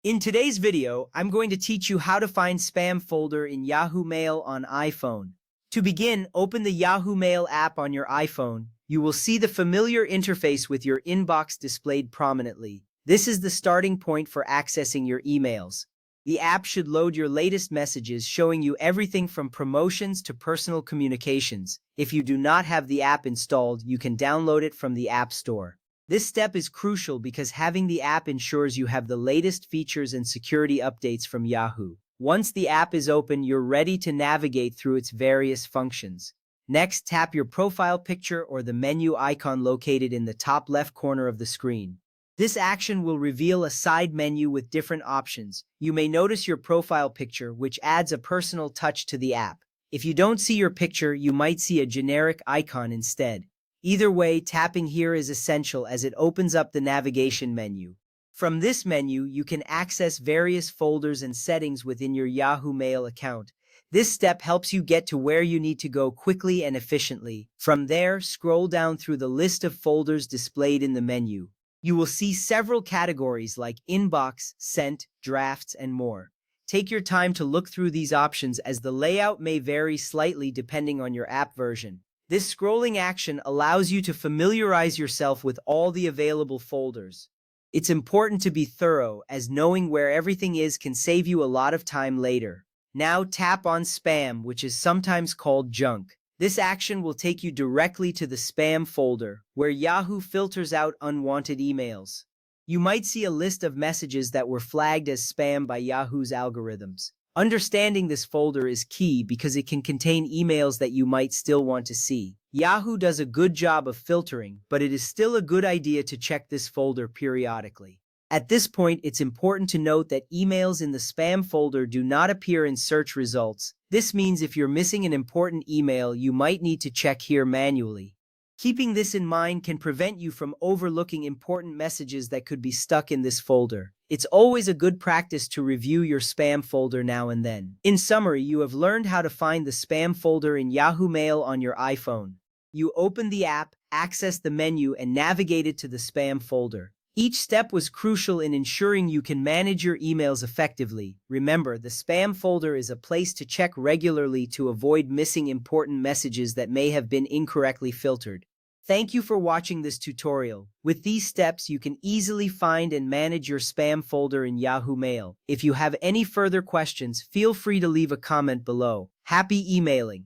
In today's video, I'm going to teach you how to find spam folder in Yahoo Mail on iPhone. To begin, open the Yahoo Mail app on your iPhone. You will see the familiar interface with your inbox displayed prominently. This is the starting point for accessing your emails. The app should load your latest messages, showing you everything from promotions to personal communications. If you do not have the app installed, you can download it from the App Store. This step is crucial because having the app ensures you have the latest features and security updates from Yahoo. Once the app is open, you're ready to navigate through its various functions. Next, tap your profile picture or the menu icon located in the top left corner of the screen. This action will reveal a side menu with different options. You may notice your profile picture, which adds a personal touch to the app. If you don't see your picture, you might see a generic icon instead. Either way, tapping here is essential as it opens up the navigation menu. From this menu, you can access various folders and settings within your Yahoo Mail account. This step helps you get to where you need to go quickly and efficiently. From there, scroll down through the list of folders displayed in the menu. You will see several categories like Inbox, Sent, Drafts, and more. Take your time to look through these options as the layout may vary slightly depending on your app version. This scrolling action allows you to familiarize yourself with all the available folders. It's important to be thorough, as knowing where everything is can save you a lot of time later. Now tap on Spam, which is sometimes called junk. This action will take you directly to the Spam folder, where Yahoo filters out unwanted emails. You might see a list of messages that were flagged as spam by Yahoo's algorithms. Understanding this folder is key because it can contain emails that you might still want to see. Yahoo does a good job of filtering, but it is still a good idea to check this folder periodically. At this point, it's important to note that emails in the spam folder do not appear in search results. This means if you're missing an important email, you might need to check here manually. Keeping this in mind can prevent you from overlooking important messages that could be stuck in this folder. It's always a good practice to review your spam folder now and then. In summary, you have learned how to find the spam folder in Yahoo Mail on your iPhone. You open the app, access the menu, and navigate it to the spam folder. Each step was crucial in ensuring you can manage your emails effectively. Remember, the spam folder is a place to check regularly to avoid missing important messages that may have been incorrectly filtered. Thank you for watching this tutorial. With these steps, you can easily find and manage your spam folder in Yahoo Mail. If you have any further questions, feel free to leave a comment below. Happy emailing!